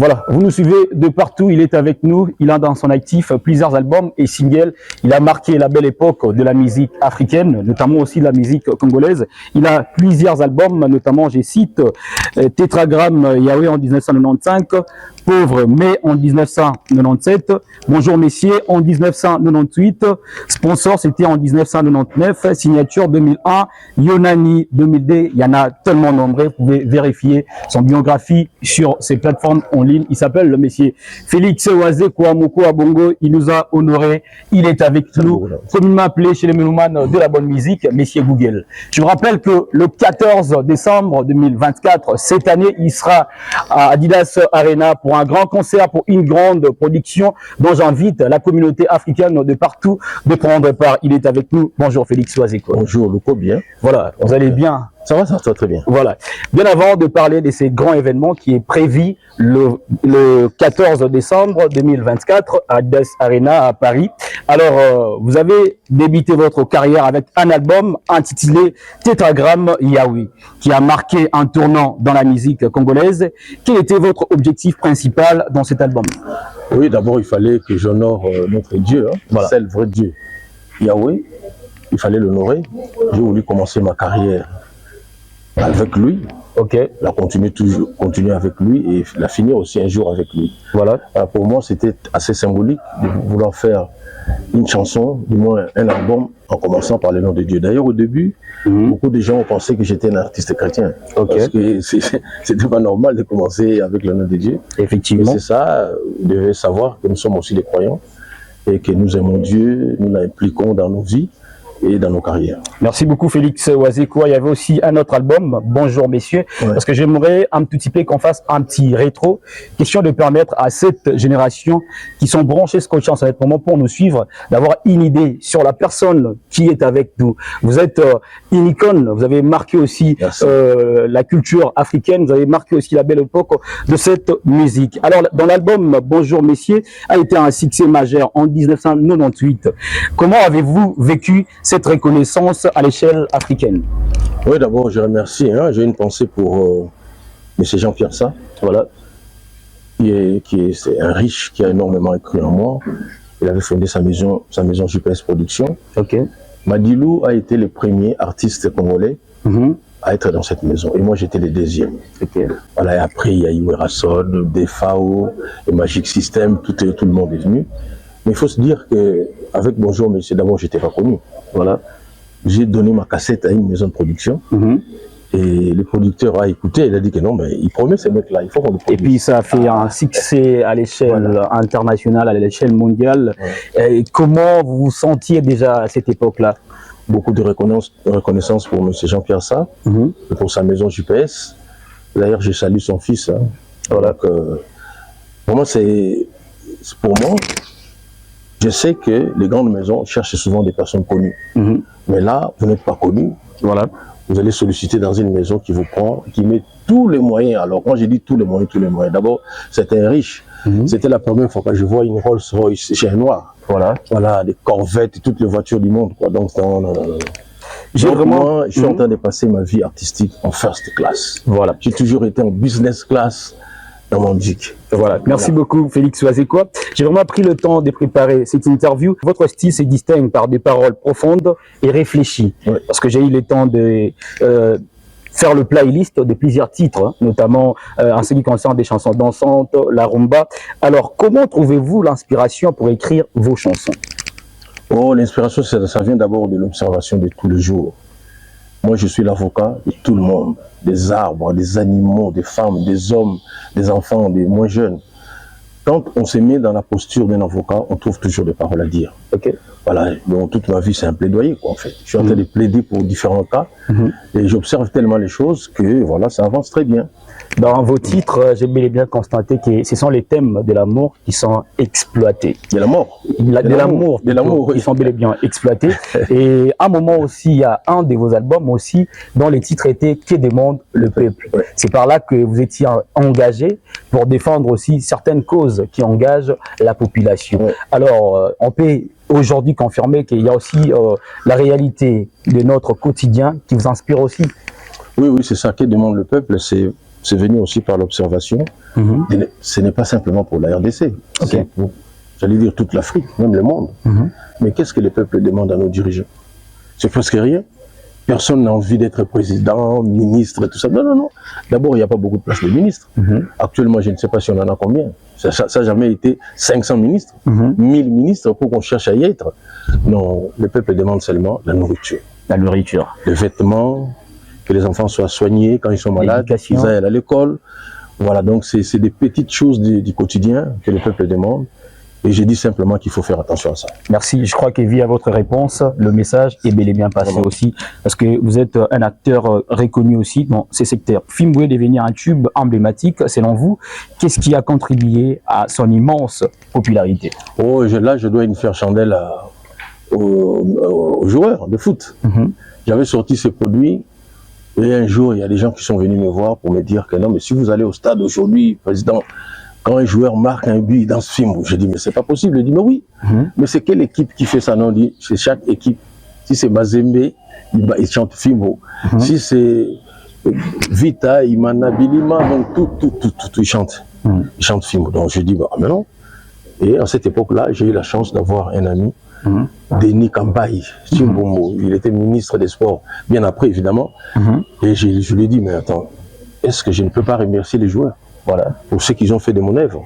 Voilà, vous nous suivez de partout, il est avec nous, il a dans son actif plusieurs albums et singles. Il a marqué la belle époque de la musique africaine, notamment aussi de la musique congolaise. Il a plusieurs albums, notamment, je cite, Tétragramme Yahweh en 1995, Pauvre mai en 1997, Bonjour messieurs en 1998, Sponsor c'était en 1999, Signature 2001, Yonani 2002, il y en a tellement nombreux, vous pouvez vérifier son biographie sur ces plateformes en ligne. Il s'appelle le monsieur Félix Oazé Kouamoko Abongo, il nous a honoré, il est avec nous, comme il m'a appelé chez les mélomanes de la bonne musique, monsieur Google. Je vous rappelle que le 14 décembre 2024, cette année, il sera à Adidas Arena pour un grand concert, pour une grande production dont j'invite la communauté africaine de partout de prendre part. Il est avec nous. Bonjour Félix Oazé. Bonjour Luco, bien. Voilà, vous allez bien? Ça va très bien. Voilà. Bien avant de parler de ces grands événements qui est prévu le 14 décembre 2024 à Adidas Arena à Paris. Alors, vous avez débuté votre carrière avec un album intitulé Tétragramme Yahweh, qui a marqué un tournant dans la musique congolaise. Quel était votre objectif principal dans cet album? Oui, d'abord, il fallait que j'honore notre Dieu, hein, voilà. C'est le vrai Dieu. Yahweh, il fallait l'honorer. J'ai voulu commencer ma carrière avec lui, la continuer avec lui et la finir aussi un jour avec lui. Voilà. Alors pour moi, c'était assez symbolique de vouloir faire une chanson, du moins un album, en commençant par le nom de Dieu. D'ailleurs, au début, beaucoup de gens ont pensé que j'étais un artiste chrétien, parce que c'était pas normal de commencer avec le nom de Dieu. Effectivement. C'est ça, vous devez savoir que nous sommes aussi des croyants et que nous aimons Dieu, nous l'impliquons dans nos vies et dans nos carrières. Merci beaucoup Félix Oazékoua. Il y avait aussi un autre album, Bonjour messieurs, parce que j'aimerais un petit peu qu'on fasse un petit rétro, question de permettre à cette génération qui sont branchés scotchants à ce moment pour nous suivre, d'avoir une idée sur la personne qui est avec nous. Vous êtes une icône, vous avez marqué aussi la culture africaine, vous avez marqué aussi la belle époque de cette musique. Alors dans l'album Bonjour messieurs a été un succès majeur en 1998. Comment avez-vous vécu cette reconnaissance à l'échelle africaine? Oui, d'abord, je remercie. Hein, j'ai une pensée pour M. Jean-Pierre Sa, voilà, c'est un riche qui a énormément cru en moi. Il avait fondé sa maison GPS Production. Madilou a été le premier artiste congolais à être dans cette maison. Et moi, j'étais le deuxième. Voilà, et après, il y a eu Rasson, Defao, et Magic System, tout le monde est venu. Mais il faut se dire qu'avec Bonjour Messieurs, d'abord, je n'étais pas connu. Voilà. J'ai donné ma cassette à une maison de production. Et le producteur a écouté, il a dit que non, mais il promet ces mecs-là, il faut qu'on le produise. Et puis ça a fait un succès à l'échelle internationale, à l'échelle mondiale. Et comment vous vous sentiez déjà à cette époque-là? Beaucoup de reconnaissance pour M. Jean-Pierre Sa, et pour sa maison GPS. D'ailleurs, je salue son fils. Hein. Voilà que, pour moi, je sais que les grandes maisons cherchent souvent des personnes connues. Mais là, vous n'êtes pas connu. Voilà. Vous allez solliciter dans une maison qui vous prend, qui met tous les moyens. Alors, quand j'ai dit tous les moyens, d'abord, c'était un riche. C'était la première fois que je vois une Rolls-Royce chez un noir. Voilà, des Corvettes et toutes les voitures du monde. Quoi. Donc, moi, je suis en train de passer ma vie artistique en first class. Voilà. J'ai toujours été en business class dans mon musique. Voilà. Merci beaucoup Félix Oazékoua. J'ai vraiment pris le temps de préparer cette interview. Votre style se distingue par des paroles profondes et réfléchies. Parce que j'ai eu le temps de faire le playlist de plusieurs titres, notamment en ce qui concerne des chansons dansantes, la rumba. Alors, comment trouvez-vous l'inspiration pour écrire vos chansons? Oh, l'inspiration, ça vient d'abord de l'observation de tous les jours. Moi, je suis l'avocat de tout le monde, des arbres, des animaux, des femmes, des hommes, des enfants, des moins jeunes. Quand on se met dans la posture d'un avocat, on trouve toujours des paroles à dire. Voilà, donc toute ma vie, c'est un plaidoyer, quoi, en fait. Je suis en train de plaider pour différents cas, et j'observe tellement les choses que, voilà, ça avance très bien. Dans vos titres, j'ai bel et bien constaté que ce sont les thèmes de l'amour qui sont exploités. De la mort. De l'amour, ils sont bel et bien exploités. Et à un moment aussi, il y a un de vos albums aussi, dont les titres étaient « Que demande le peuple ». C'est par là que vous étiez engagé pour défendre aussi certaines causes qui engagent la population. Alors, on peut aujourd'hui confirmer qu'il y a aussi la réalité de notre quotidien qui vous inspire aussi. Oui, c'est ça. Que demande le peuple? C'est c'est venu aussi par l'observation. Ce n'est pas simplement pour la RDC, c'est pour, j'allais dire, toute l'Afrique, même le monde. Mais qu'est-ce que les peuples demandent à nos dirigeants? C'est presque rien. Personne n'a envie d'être président, ministre, tout ça. Non, non, non. D'abord, il n'y a pas beaucoup de place de ministres. Actuellement, je ne sais pas si on en a combien. Ça n'a jamais été 500 ministres, 1000 ministres pour qu'on cherche à y être. Non, le peuple demande seulement la nourriture. La nourriture. Les vêtements, que les enfants soient soignés quand ils sont malades, qu'ils aillent à l'école. Voilà, donc c'est des petites choses du quotidien que le peuple demande. Et j'ai dit simplement qu'il faut faire attention à ça. Merci. Je crois que via votre réponse, le message est bel et bien passé aussi. Parce que vous êtes un acteur reconnu aussi dans ces secteurs. Fimboué est devenir un tube emblématique, selon vous. Qu'est-ce qui a contribué à son immense popularité? Oh, là, je dois une faire chandelle aux joueurs de foot. J'avais sorti ce produit. Et un jour, il y a des gens qui sont venus me voir pour me dire que non, mais si vous allez au stade aujourd'hui, président, quand un joueur marque un but dans ce film, j'ai dit, mais c'est pas possible. Il dit, mais oui. Mais c'est quelle équipe qui fait ça? Non, dit, c'est chaque équipe. Si c'est Mazembe, il chante Fimbo. Si c'est Vita, Imana, Bilima, donc tout, il chante. Il chante Fimbo. Donc je dis, bah, mais non. Et à cette époque-là, j'ai eu la chance d'avoir un ami, Denis Kambaï, Chimbombo. Il était ministre des Sports, bien après, évidemment. Et je lui ai dit, mais attends, est-ce que je ne peux pas remercier les joueurs? Voilà, pour ce qu'ils ont fait de mon œuvre.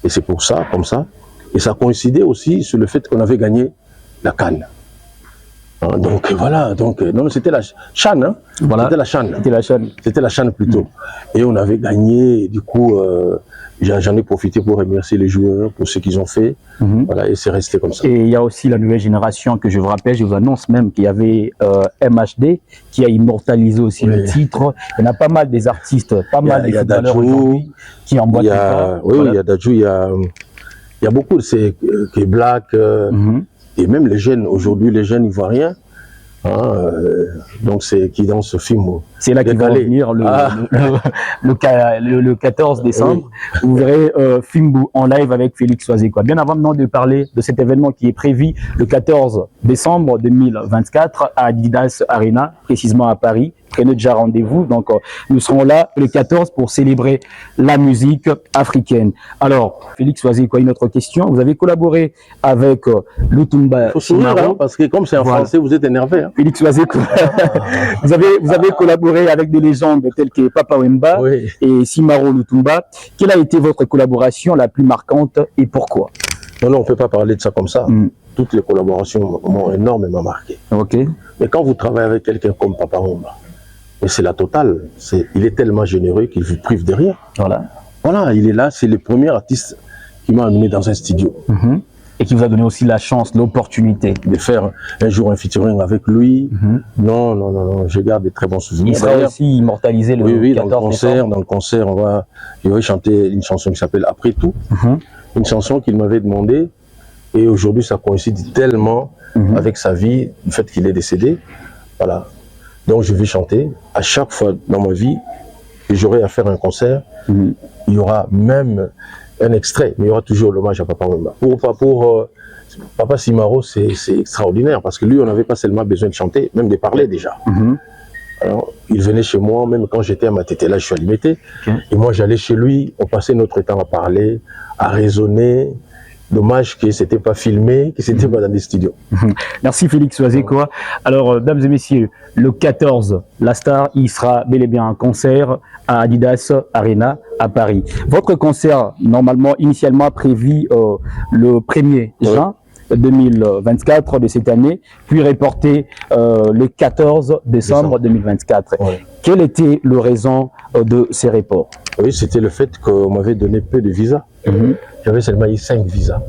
Et c'est pour ça, comme ça. Et ça coïncidait aussi sur le fait qu'on avait gagné la CAN. Hein, donc voilà, donc non, c'était la CHAN, hein. Voilà. C'était la CHAN. C'était la CHAN. C'était la CHAN plutôt. Et on avait gagné, et du coup, j'en ai profité pour remercier les joueurs pour ce qu'ils ont fait. Voilà, et c'est resté comme ça. Et il y a aussi la nouvelle génération que je vous rappelle, je vous annonce même qu'il y avait MHD qui a immortalisé aussi le titre. Il y en a pas mal des artistes, pas mal des footballeurs aujourd'hui qui emboîtent les pas. Oui, il y a Dadju, il y a beaucoup, c'est Black, et même les jeunes, aujourd'hui les jeunes ivoiriens, hein, donc c'est qui dans ce film. C'est là qu'il va revenir le 14 décembre. Vous verrez Fimbu en live avec Félix Soazekwa. Bien avant maintenant de parler de cet événement qui est prévu le 14 décembre 2024 à Adidas Arena, précisément à Paris. Prenez déjà rendez-vous. Donc, nous serons là le 14 pour célébrer la musique africaine. Alors, Félix Soazekwa, une autre question. Vous avez collaboré avec Lutumba. Il faut sourire, hein, parce que comme c'est en français, vous êtes énervé. Hein. Félix Soazekwa. vous avez collaboré avec des légendes telles que Papa Wemba et Simaro Lutumba. Quelle a été votre collaboration la plus marquante et pourquoi? Non, on ne peut pas parler de ça comme ça. Toutes les collaborations m'ont énormément marqué. Mais quand vous travaillez avec quelqu'un comme Papa Wemba, c'est la totale. Il est tellement généreux qu'il vous prive de rien. Voilà, il est là, c'est le premier artiste qui m'a amené dans un studio. Et qui vous a donné aussi la chance, l'opportunité de faire un jour un featuring avec lui. Non, je garde des très bons souvenirs. Il sera aussi immortalisé le 14 décembre. Dans le concert, il va chanter une chanson qui s'appelle Après tout. Une chanson qu'il m'avait demandé. Et aujourd'hui, ça coïncide tellement avec sa vie, le fait qu'il est décédé. Voilà. Donc je vais chanter. À chaque fois dans ma vie que j'aurai à faire un concert, il y aura même un extrait, mais il y aura toujours l'hommage à Papa Wemba. Pour Papa Simaro, c'est extraordinaire, parce que lui, on n'avait pas seulement besoin de chanter, même de parler déjà. Alors, il venait chez moi, même quand j'étais à Matete, là je suis à Limité, et moi j'allais chez lui, on passait notre temps à parler, à raisonner. Dommage que ce n'était pas filmé, que ce n'était pas dans les studios. Merci Félix Soazekwa. Alors, mesdames et messieurs, le 14, la star, il sera bel et bien un concert à Adidas Arena à Paris. Votre concert, normalement, initialement prévu le 1er juin 2024 de cette année, puis reporté le 14 décembre 2024. Quelle était la raison de ces reports? Oui, c'était le fait qu'on m'avait donné peu de visas. J'avais seulement eu 5 visas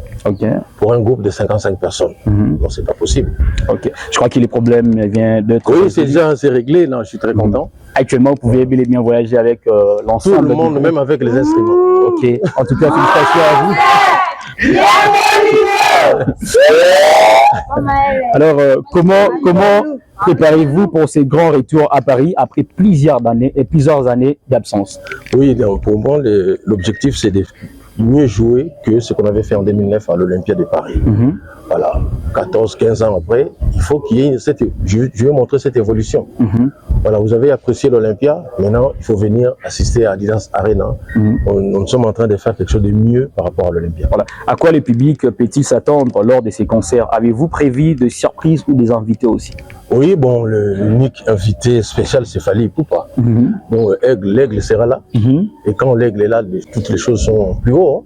pour un groupe de 55 personnes. Donc, c'est pas possible. Je crois que les problèmes viennent d'être... Oui, c'est réglé. Non, je suis très content. Actuellement, vous pouvez bel et bien voyager avec l'ensemble. Tout le monde, même avec les instruments. En tout cas, félicitations à vous. Alors, comment préparez-vous pour ces grands retours à Paris après plusieurs années d'absence? Oui, donc pour moi, l'objectif, c'est de mieux jouer que ce qu'on avait fait en 2009 à l'Olympia de Paris. Voilà, 14-15 ans après, il faut qu'il y ait je vais montrer cette évolution. Voilà, vous avez apprécié l'Olympia. Maintenant, il faut venir assister à Adidas Arena. Nous sommes en train de faire quelque chose de mieux par rapport à l'Olympia. Voilà. À quoi le public peut-il s'attendre lors de ces concerts? Avez-vous prévu de surprises ou des invités aussi? Oui, bon, l'unique invité spécial, c'est Fally Ipupa. Donc, l'aigle sera là. Et quand l'aigle est là, toutes les choses sont plus haut.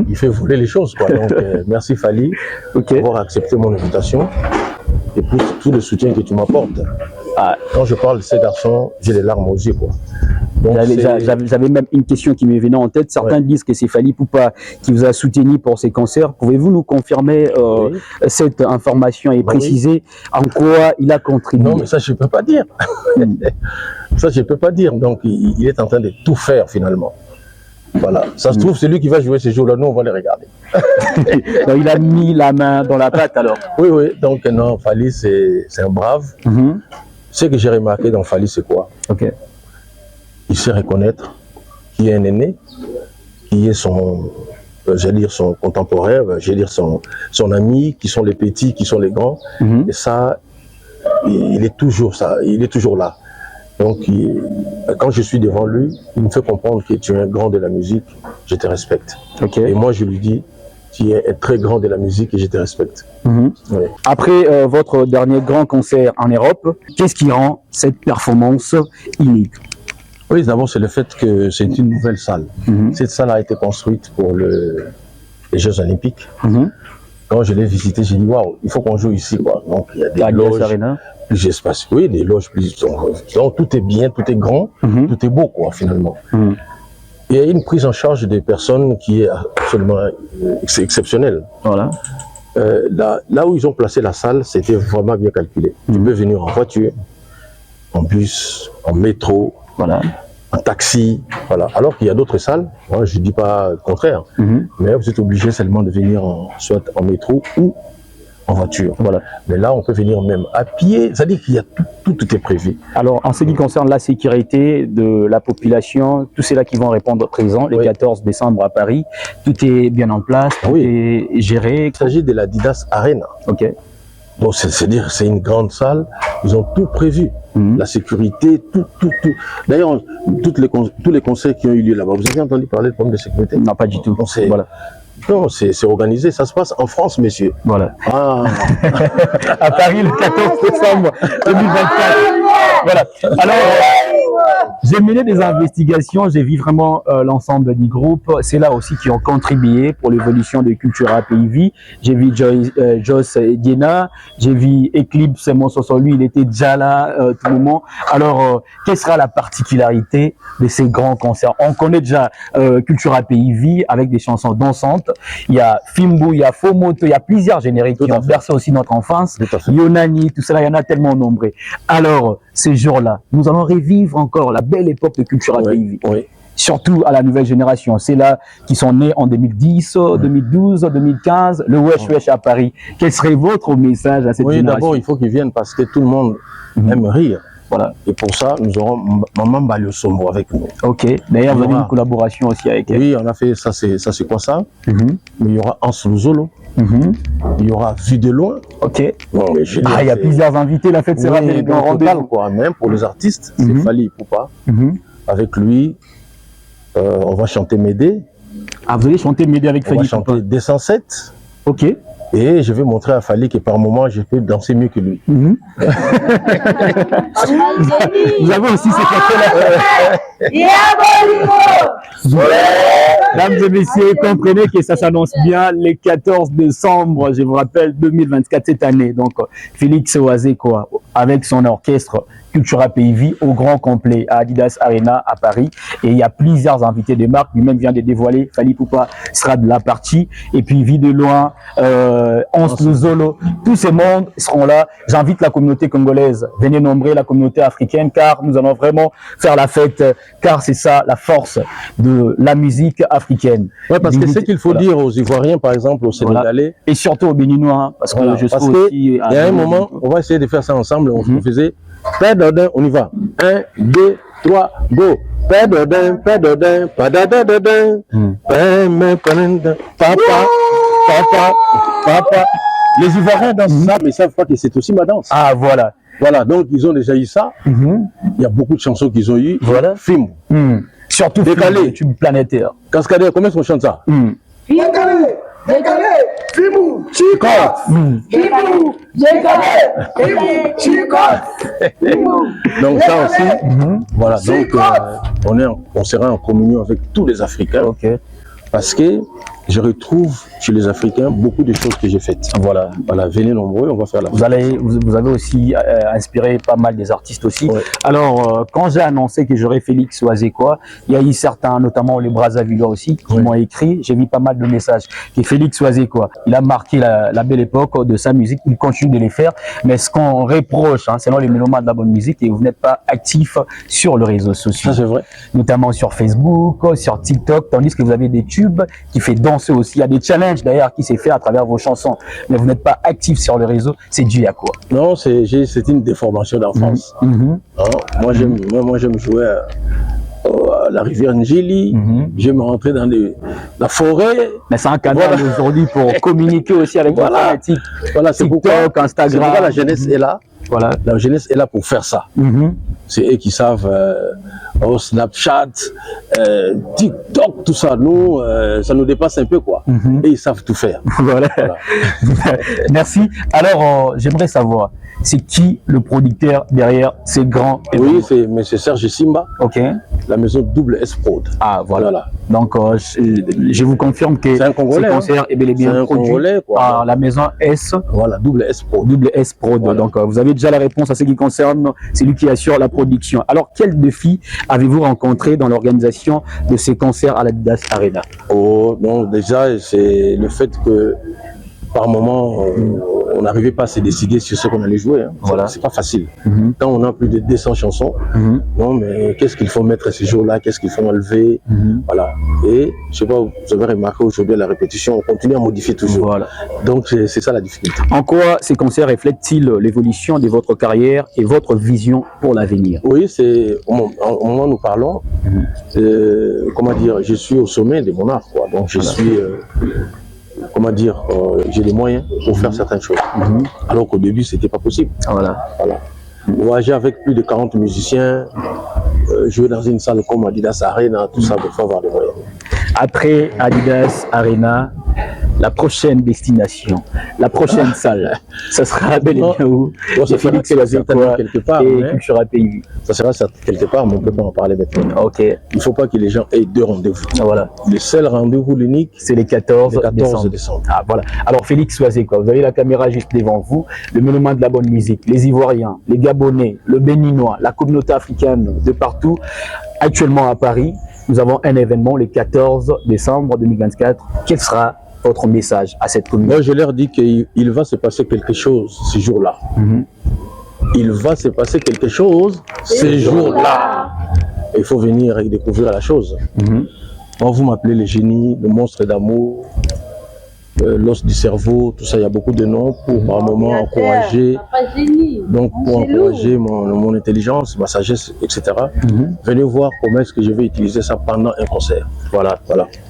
Il fait voler les choses, quoi. Donc, merci Fally d'avoir accepté mon invitation et pour tout le soutien que tu m'apportes. Quand je parle de ces garçons, j'ai les larmes aux yeux, quoi. J'avais même une question qui me venait en tête. Certains disent que c'est Fally Ipupa qui vous a soutenu pour ces concerts. Pouvez-vous nous confirmer cette information et préciser en quoi il a contribué? Non, mais ça, je ne peux pas dire. Ça, je ne peux pas dire. Donc, il est en train de tout faire, finalement. Voilà. Ça se trouve, c'est lui qui va jouer ces jours-là. Nous, on va les regarder. Donc, il a mis la main dans la pâte, alors? Oui, oui. Donc, non, Fally, c'est un brave. Ce que j'ai remarqué dans Fally, c'est quoi? Il sait reconnaître qui est un aîné, qui est son, j'allais dire son contemporain, j'allais dire son ami, qui sont les petits, qui sont les grands. Et ça, il est toujours ça, il est toujours là. Donc, quand je suis devant lui, il me fait comprendre que tu es un grand de la musique, je te respecte. Et moi, je lui dis, tu es un très grand de la musique et je te respecte. Après votre dernier grand concert en Europe, qu'est-ce qui rend cette performance unique? Oui, d'abord, c'est le fait que c'est une nouvelle salle. Cette salle a été construite pour les Jeux Olympiques. Quand je l'ai visité, j'ai dit, waouh, il faut qu'on joue ici, quoi. Donc, il y a des loges, plus espacieuses. Oui, des loges plus. Donc, tout est bien, tout est grand, tout est beau, quoi, finalement. Il y a une prise en charge des personnes qui est absolument exceptionnelle. Voilà. Là où ils ont placé la salle, c'était vraiment bien calculé. Tu peux venir en voiture, en bus, en métro, en taxi, voilà. Alors qu'il y a d'autres salles, moi je ne dis pas le contraire, mais vous êtes obligé seulement de venir soit en métro ou en voiture. Voilà. Mais là, on peut venir même à pied, c'est-à-dire qu'il y a tout est prévu. Alors, en ce qui concerne la sécurité de la population, tous ceux-là qui vont répondre présent le 14 décembre à Paris, tout est bien en place, tout est géré. Il s'agit de la Adidas Arena. Donc, c'est-à-dire c'est une grande salle, ils ont tout prévu. La sécurité, tout. D'ailleurs, tous les concerts qui ont eu lieu là-bas, vous avez entendu parler de problème de sécurité? Non, pas du tout. Voilà. Non, c'est organisé, ça se passe en France, messieurs. Voilà. À Paris, le 14 décembre 2024. Voilà. Alors, j'ai mené des investigations, j'ai vu vraiment l'ensemble du groupe. C'est là aussi qui ont contribué pour l'évolution de Cultura PIV. J'ai vu Joss Diena, j'ai vu Eclipse Monsoso, lui, il était déjà là tout le moment. Alors, quelle sera la particularité de ces grands concerts? On connaît déjà Cultura PIV avec des chansons dansantes. Il y a Fimbu, il y a Fomoto, il y a plusieurs génériques qui ont bercé aussi notre enfance. Yonani, tout cela, il y en a tellement nombreux. Alors, ces jours-là, nous allons revivre encore la belle époque de Cultura PIV. Surtout à la nouvelle génération. C'est là qui sont nés en 2010, 2012, 2015, le Wesh Wesh à Paris. Quel serait votre message à cette génération? D'abord, il faut qu'ils viennent parce que tout le monde aime rire. Voilà. Et pour ça, nous aurons Maman Balio-Sombo avec nous. D'ailleurs, vous avez une collaboration aussi avec elle. Oui, on a fait ça, c'est quoi ça? Mais il y aura Ansel Zolo. Il y aura Vu de loin. Bon, mais il y a plusieurs invités, la fête sera des grands rendez-vous. Même pour les artistes, c'est Fally Ipupa. Avec lui, on va chanter Médé. Ah, vous allez chanter Médé avec Fally Ipupa? On va chanter D107. Et je vais montrer à Fally que par moment, je peux danser mieux que lui. Vous avez aussi ces côtés-là. Mesdames et messieurs, comprenez que ça s'annonce bien le 14 décembre, je vous rappelle, 2024, cette année. Donc, Félix Oazé, quoi, avec son orchestre Cultura PIV au grand complet à Adidas Arena à Paris. Et il y a plusieurs invités de marque. Lui-même vient de dévoiler. Fally Ipupa sera de la partie. Et puis, Vie de loin, Ansel Zolo, tous ces mondes seront là. J'invite la communauté congolaise. Venez nombrer la communauté africaine car nous allons vraiment faire la fête. Car c'est ça la force de la musique africaine. Parce que ce qu'il faut dire aux Ivoiriens, par exemple, aux Sénégalais. Et surtout aux Béninois. Parce que je trouve aussi. Il y a un moment, on va essayer de faire ça ensemble. On faisait. Père Dodin, on y va. 1, 2, 3, go. Père Dodin, padadadadin. Papa. Les Ivoiriens dansent ça, mais ils ne savent pas que c'est aussi ma danse. Ah, voilà. Voilà, donc ils ont déjà eu ça. Il y a beaucoup de chansons qu'ils ont eu. Voilà. Film. Surtout Décalé. tube planétaire. Cascadeur, comment est-ce qu'on chante ça? Décalé, Fimou, Chicotte, Fimou, décalé, Fimou, Chicotte. Donc ça aussi, voilà, donc on sera en communion avec tous les Africains. Parce que je retrouve chez les Africains beaucoup de choses que j'ai faites. Voilà, venez nombreux, on va faire la fête. Vous avez aussi inspiré pas mal des artistes aussi. Ouais. Alors, quand j'ai annoncé que j'aurais Félix Oazekwa, il y a eu certains, notamment les Brazzavillois aussi, qui m'ont écrit. J'ai vu pas mal de messages. Que Félix Oazekwa, il a marqué la belle époque de sa musique, il continue de les faire. Mais ce qu'on reproche, selon les mélomanes de la bonne musique, et vous n'êtes pas actif sur les réseaux sociaux. Ça, c'est vrai. Notamment sur Facebook, sur TikTok, tandis que vous avez des tubes qui fait danser aussi. Il y a des challenges d'ailleurs qui s'est fait à travers vos chansons, mais vous n'êtes pas actif sur le réseau. C'est dû à quoi? Non, c'est une déformation d'enfance. Moi, j'aime jouer à la rivière Njili, j'aime rentrer dans la forêt. Mais c'est un canal aujourd'hui pour communiquer aussi avec la fanatique. Voilà, c'est TikTok, Instagram. La jeunesse est là. Voilà. La jeunesse est là pour faire ça. C'est eux qui savent Snapchat, TikTok, tout ça. Nous, ça nous dépasse un peu, quoi. Et ils savent tout faire. Voilà. Merci. Alors, j'aimerais savoir, c'est qui le producteur derrière ces grands événements? Oui, c'est Serge Simba. La maison Double S Prod. Ah, voilà. Donc, je vous confirme que ce concert est bel et bien produit par la maison S. Voilà, Double S Prod. Double S Prod. Voilà. Donc, vous avez déjà la réponse à ce qui concerne celui qui assure la production. Alors, quel défi avez-vous rencontré dans l'organisation de ces concerts à l'Adidas Arena? Oh, non, déjà, c'est le fait que par moment, on n'arrivait pas à se décider sur ce qu'on allait jouer. Voilà. C'est pas facile. Quand on a plus de 200 chansons, non, mais qu'est-ce qu'il faut mettre ce jour-là, qu'est-ce qu'il faut enlever, voilà. Et je sais pas, vous avez remarqué aujourd'hui à la répétition, on continue à modifier toujours. Voilà. Donc c'est ça la difficulté. En quoi ces concerts reflètent-ils l'évolution de votre carrière et votre vision pour l'avenir? Oui, c'est au moment où nous parlons, comment dire, je suis au sommet de mon art, quoi. Donc je suis comment dire, j'ai les moyens pour faire certaines choses. Alors qu'au début, c'était pas possible. Voilà. Voyager avec plus de 40 musiciens, jouer dans une salle comme Adidas Arena, tout ça, il faut avoir les moyens. Après Adidas Arena, la prochaine destination, la prochaine salle, ça sera bel et bien où? Ça sera certainement quelque part. Et Cultura Pays. Ça sera quelque part, mais on ne peut pas en parler maintenant. Il ne faut pas que les gens aient deux rendez-vous. Voilà. Le seul rendez-vous, l'unique, c'est les 14 décembre. Ah, voilà. Alors Félix Oazekwa, vous avez la caméra juste devant vous, le monument de la bonne musique, les Ivoiriens, les Gabonais, le Béninois, la communauté africaine de partout. Actuellement à Paris, nous avons un événement le 14 décembre 2024. Quel sera votre message à cette communauté? Moi, je leur dis qu'il va se passer quelque chose ce jour-là. Il va se passer quelque chose ce jour-là. Il faut venir et découvrir la chose. Moi, vous m'appelez le génie, le monstre d'amour, l'os du cerveau, tout ça, il y a beaucoup de noms pour par moment encourager, donc pour encourager mon intelligence, ma sagesse, etc. Venez voir comment est-ce que je vais utiliser ça pendant un concert. Voilà.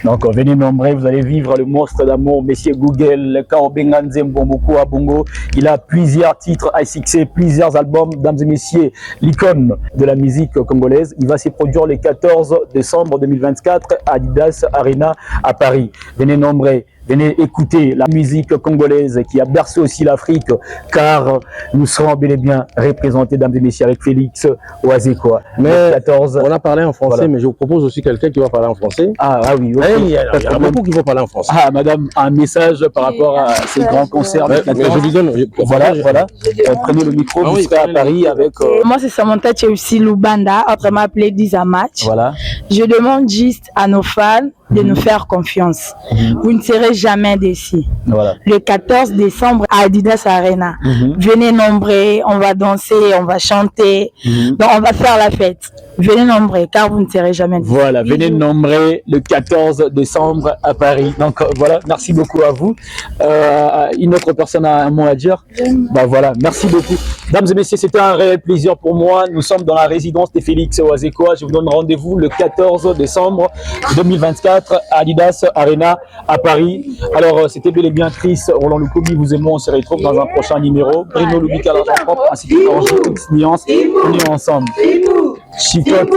Donc venez nombreux, vous allez vivre le monstre d'amour, Monsieur Google, le Kaobenganze Mbomoko à Bongo. Il a plusieurs titres à succès, plusieurs albums, mesdames et messieurs, l'icône de la musique congolaise. Il va se produire le 14 décembre 2024 à Adidas Arena à Paris. Venez nombreux. Venez écouter la musique congolaise qui a bercé aussi l'Afrique, car nous serons bel et bien représentés, mesdames et messieurs, avec Félix Oazekwa. Mais 14. On a parlé en français, mais je vous propose aussi quelqu'un qui va parler en français. Ah oui, okay. Il y a beaucoup qui vont parler en français. Ah, madame, un message par rapport à ces grands concerts. Mais je lui donne. Voilà. Prenez le micro, vous serez à Paris avec. Moi, c'est Samantha Tchéussi Lubanda, autrement appelé Diza Match. Voilà. Je demande juste à nos fans de nous faire confiance. Vous ne serez jamais déçus. Voilà. Le 14 décembre à Adidas Arena. Venez nombreux, on va danser, on va chanter, donc on va faire la fête. Venez nombreux, car vous ne serez jamais déçus. Voilà, venez nombreux le 14 décembre à Paris. Donc voilà, merci beaucoup à vous. Une autre personne a un mot à dire? Bah voilà, merci beaucoup. Mesdames et messieurs, c'était un réel plaisir pour moi. Nous sommes dans la résidence de Félix Oazekwa. Je vous donne rendez-vous le 14 décembre 2024 à Adidas Arena à Paris. Alors, c'était bel et bien Chris, Roland Lukobi, vous et moi, on se retrouve dans un prochain numéro. Bruno Lubika, l'argent propre, ainsi que Orange X Nuance. On est ensemble. Chicotte.